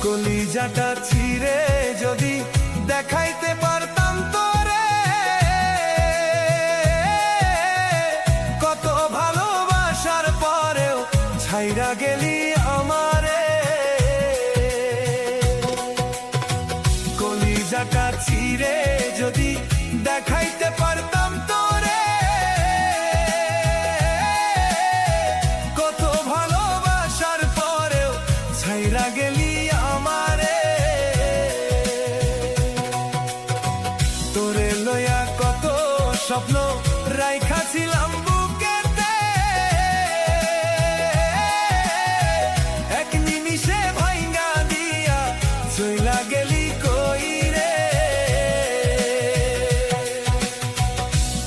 কলিজাটা ছিঁড়ে যদি দেখাইতে পারতাম তোরে, কত ভালোবাসার পরেও ছাইরা গেলি আমারে। কলিজাটা ছিঁড়ে যদি দেখাইতে পারতাম তোরে, কত ভালোবাসার পরেও ছাইরা গেলি আমারে। তোরে লইয়া কত স্বপ্ন রাইখাছিলাম বুকেতে, এক নিমিষে ভাইঙ্গা দিয়া চইলা গেলি কই রে।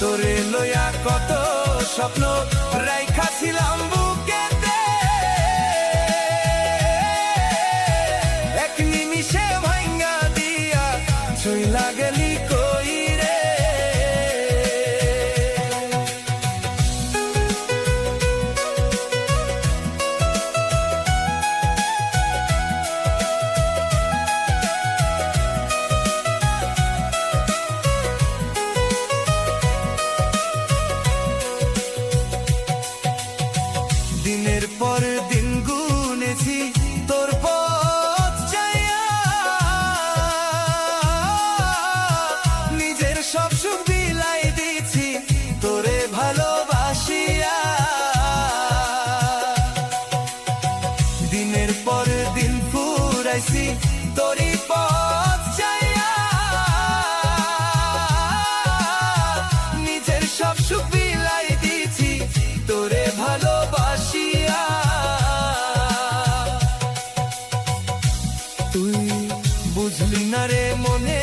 তোরে লইয়া কত স্বপ্ন রাইখাছিলাম বুকেতে, এক নিমিষে ভাইঙ্গা দিয়া চইলা গেলি কই রে। দিনের পর দিন গুনেছি তোর পথ চাইয়া, নিজের সব সুখ বিলাই দিছি তোরে ভালোবাসিয়া। দিনের পর দিন ফুরাইছি তোরই পথ চাইয়া, নিজের সব সুখ বিলাই দিছি তোরে ভালোবাসিয়া। তুই বুঝলি না রে মনে